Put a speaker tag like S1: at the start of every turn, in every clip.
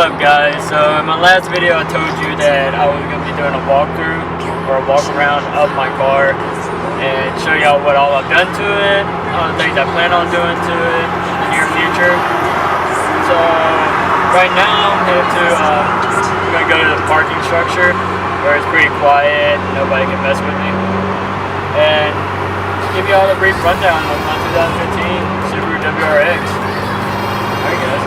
S1: up, guys? So in my last video I told you that I was going to be doing a walkthrough or a walk around of my car and show y'all what all I've done to it, all the things I plan on doing to it in the near future. So right now I'm headed to, I'm going to go to the parking structure where it's pretty quiet and nobody can mess with me, and give you all a brief rundown of my 2015 Subaru WRX. Alright guys.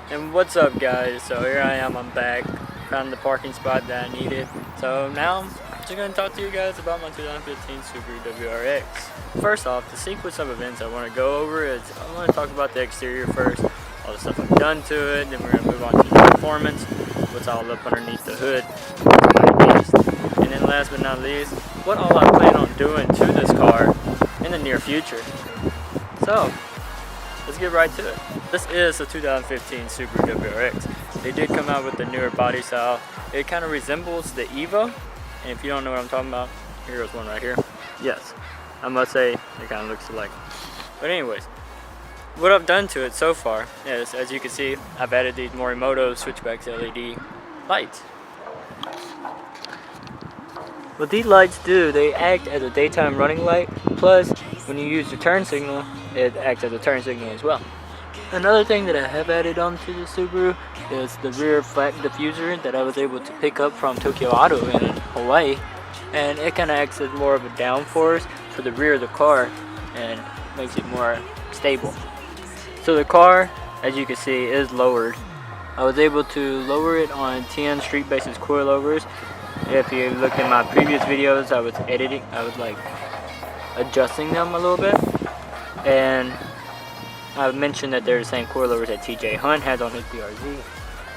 S1: And what's up, guys? So here I am, I'm back. Found the parking spot that I needed. So now I'm just going to talk to you guys about my 2015 Subaru WRX. First off, the sequence of events I want to go over is I want to talk about the exterior first, all the stuff I've done to it, then we're going to move on to the performance, what's all up underneath the hood, and then last but not least, what all I plan on doing to this car in the near future. So let's get right to it. This is a 2015 Subaru WRX. They did come out with the newer body style. It kind of resembles the Evo, and if you don't know what I'm talking about, here's one right here. Yes, I must say it kind of looks alike. But anyways, what I've done to it so far is, as you can see, I've added these MORIMOTO SWITCHBACK LED lights. What these lights do, they act as a daytime running light, plus when you use the turn signal, it acts as a turn signal as well. Another thing that I have added onto the Subaru is the rear flat diffuser that I was able to pick up from Tokyo Auto in Hawaii, and it kind of acts as more of a downforce for the rear of the car and makes it more stable. So the car, as you can see, is lowered. I was able to lower it on TEIN street basis coilovers. If you look at my previous videos, I was like adjusting them a little bit, and I mentioned that they're the same coilovers that TJ Hunt has on his BRZ.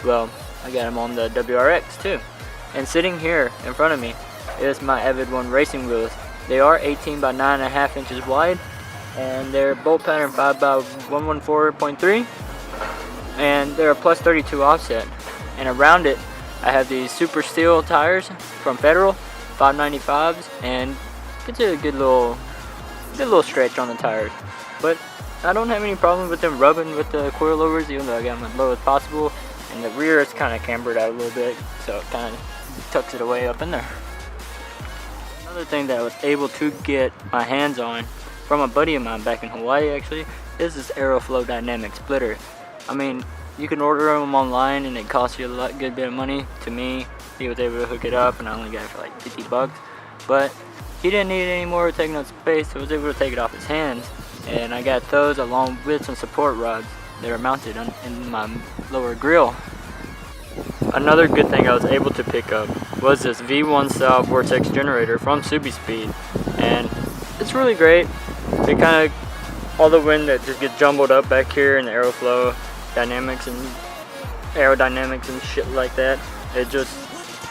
S1: Well, I got them on the WRX too. And sitting here in front of me is my AVID 1 racing wheels. They are 18 by 9.5 inches wide, and they're bolt pattern 5 by 114.3, and they're a plus 32 offset. And around it, I have these super steel tires from Federal, 595s, and it's a good little stretch on the tires. But I don't have any problem with them rubbing with the coilovers, even though I got them as low as possible. And the rear is kind of cambered out a little bit, so it kind of tucks it away up in there. Another thing that I was able to get my hands on from a buddy of mine back in Hawaii actually is this AEROFLOW dynamic splitter. I mean, you can order them online and it costs you a good bit of money. To me, he was able to hook it up and I only got it for like 50 bucks. But he didn't need it anymore, taking up space, so I was able to take it off his hands. And I got those along with some support rods that are mounted in my lower grille. Another good thing I was able to pick up was this V1 style vortex generator from SubiSpeed, and it's really great. It kind of, all the wind that just gets jumbled up back here in the AEROFLOW dynamics and aerodynamics and shit like that, it just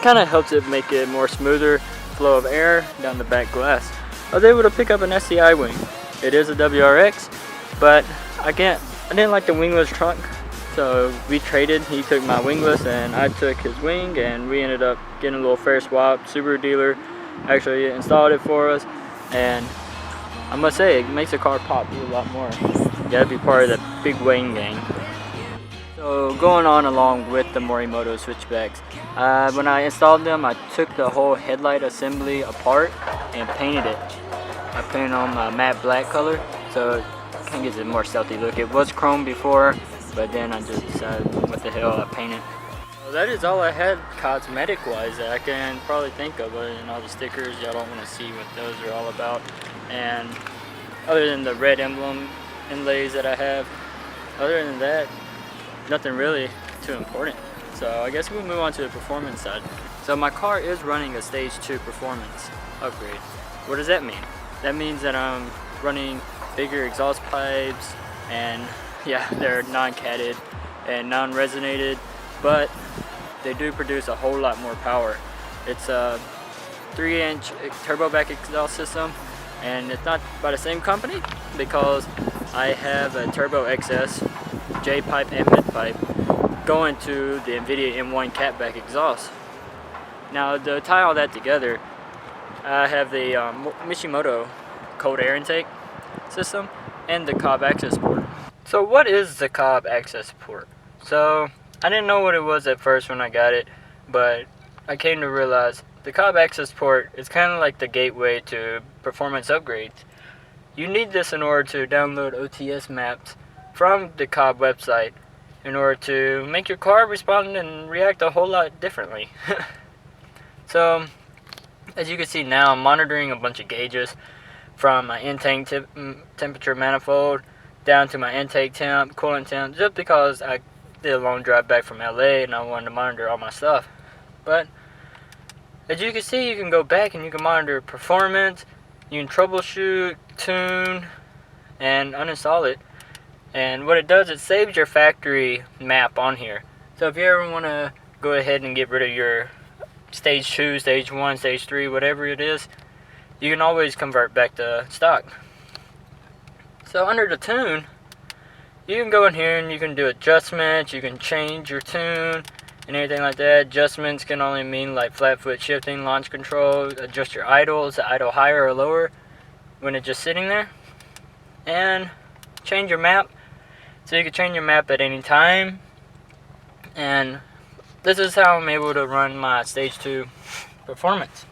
S1: kind of helps it make it more smoother flow of air down the back glass. I was able to pick up an SCI wing. It is a WRX, but I didn't like the wingless trunk, so we traded. He took my wingless and I took his wing, and we ended up getting a little fair swap. Subaru dealer actually installed it for us, and I must say it makes the car pop a lot more. You gotta be part of the big wing gang. So going on along with the MORIMOTO switchbacks, when I installed them, I took the whole headlight assembly apart and painted it. I painted on my matte black color, so it kind of gives it a more stealthy look. It was chrome before, but then I just decided, what the hell, I painted. So that is all I had cosmetic wise that I can probably think of, other than all the stickers. Y'all don't want to see what those are all about. And other than the red emblem inlays that I have, other than that, nothing really too important. So I guess we'll move on to the performance side. So my car is running a stage 2 performance upgrade. What does that mean? That means that I'm running bigger exhaust pipes, and yeah, they're non-catted and non-resonated, but they do produce a whole lot more power. It's a 3-inch TURBOXS exhaust system, and it's not by the same company because I have a TURBOXS JPIPE and MIDPIPE going to the NVIDIA M1 CATBACK exhaust. Now to tie all that together, I have the MISHIMOTO cold air intake system and the Cobb ACCESSPORT. So what is the Cobb ACCESSPORT? So I didn't know what it was at first when I got it, but I came to realize the Cobb ACCESSPORT is kind of like the gateway to performance upgrades. You need this in order to download OTS maps from the Cobb website in order to make your car respond and react a whole lot differently. So as you can see now, I'm monitoring a bunch of gauges from my intake temperature manifold down to my intake temp, coolant temp, just because I did a long drive back from LA and I wanted to monitor all my stuff. But as you can see, you can go back and you can monitor performance, you can troubleshoot, tune, and uninstall it. And what it does, it saves your factory map on here. So if you ever want to go ahead and get rid of your stage 2, stage 1, stage 3, whatever it is, you can always convert back to stock. So under the tune, you can go in here and you can do adjustments, you can change your tune and everything like that. Adjustments can only mean like flat foot shifting, launch control, adjust your idle, is the idle higher or lower when it's just sitting there, and change your map. So you can change your map at any time, and this is how I'm able to run my stage 2 performance.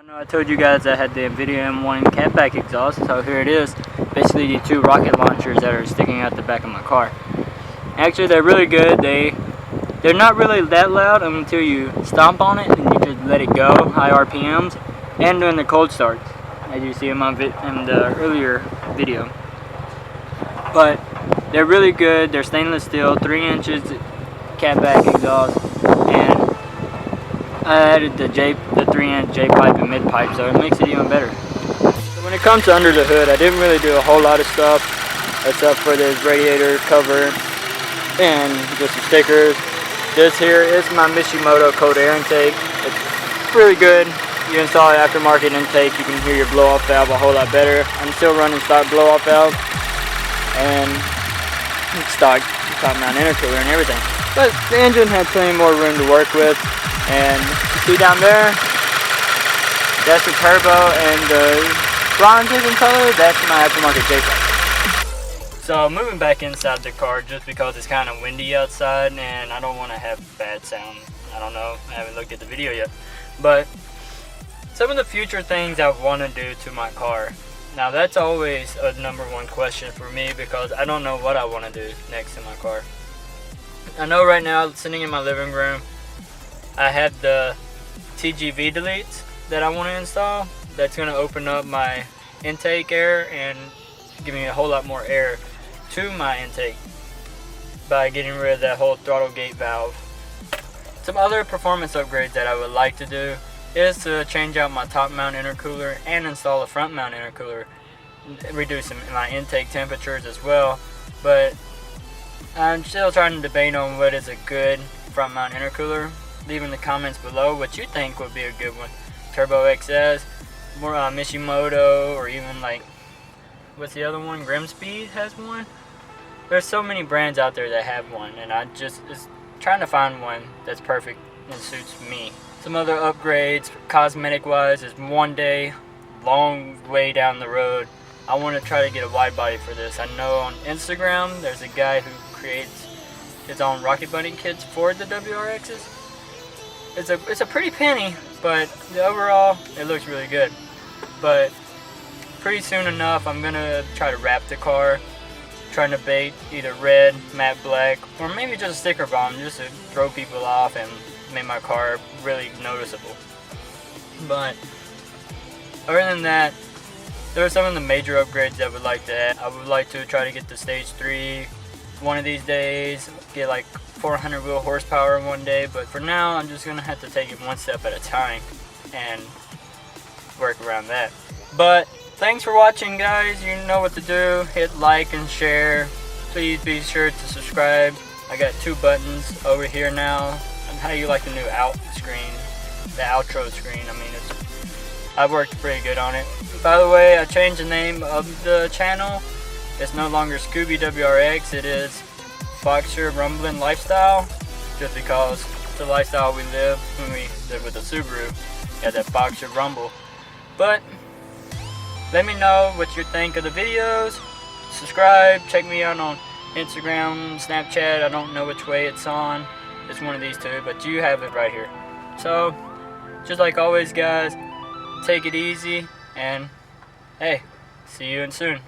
S1: I know I told you guys I had the NVIDIA M1 CATBACK exhaust, so here it is. Basically the 2 rocket launchers that are sticking out the back of my car. Actually, they're really good. They're not really that loud until you stomp on it and you just let it go, high RPMs, and during the cold starts, as you see in the earlier video. But they're really good. They're stainless steel, 3 inches CATBACK exhaust, and I added the 3-inch JPIPE and MIDPIPE, so it makes it even better. So when it comes to under the hood, I didn't really do a whole lot of stuff except for this radiator cover and just the stickers. This here is my MISHIMOTO cold air intake. It's really good. You install an aftermarket intake, you can hear your blow-off valve a whole lot better. I'm still running stock blow-off valve and stock top mount intercooler and everything. But the engine had plenty more room to work with. And you see down there, that's the turbo, and the bronze in color, that's my aftermarket JPIPE. So moving back inside the car, just because it's kind of windy outside and I don't want to have bad sound. I don't know, I haven't looked at the video yet. But some of the future things I want to do to my car. Now that's always a #1 question for me because I don't know what I want to do next to my car. I know right now, sitting in my living room, I have the TGV deletes that I want to install. That's going to open up my intake air and give me a whole lot more air to my intake by getting rid of that whole throttle gate valve. Some other performance upgrades that I would like to do is to change out my top mount intercooler and install a front mount intercooler, reducing my intake temperatures as well. But I'm still trying to debate on what is a good front mount intercooler. Leave in the comments below what you think would be a good one. TURBOXS, more MISHIMOTO, or even like, what's the other one? Grimspeed has one. There's so many brands out there that have one, and I just is trying to find one that's perfect and suits me. Some other upgrades, cosmetic wise, is one day, long way down the road, I want to try to get a wide body for this. I know on Instagram there's a guy who creates his own Rocket Bunny kits for the WRXs. It's a pretty penny, but the overall it looks really good. But pretty soon enough, I'm gonna try to wrap the car, trying to bait either red, matte black, or maybe just a sticker bomb, just to throw people off and make my car really noticeable. But other than that, there are some of the major upgrades I would like to add. I would like to try to get the stage 3 one of these days, get like 400 wheel horsepower one day, but for now I'm just gonna have to take it one step at a time and work around that. But thanks for watching, guys. You know what to do. Hit like and share. Please be sure to subscribe. I got 2 buttons over here now. And how you like the new out screen, the outro screen. I mean, I've worked pretty good on it. By the way, I changed the name of the channel. It's no longer Scooby WRX. It is Boxer Rumbling Lifestyle, just because it's the lifestyle we live when we live with the Subaru. Got that Boxer Rumble. But let me know what you think of the videos. Subscribe. Check me out on Instagram, Snapchat, I don't know which way it's on. It's one of these two, but you have it right here. So, just like always guys, take it easy, and hey, see you soon.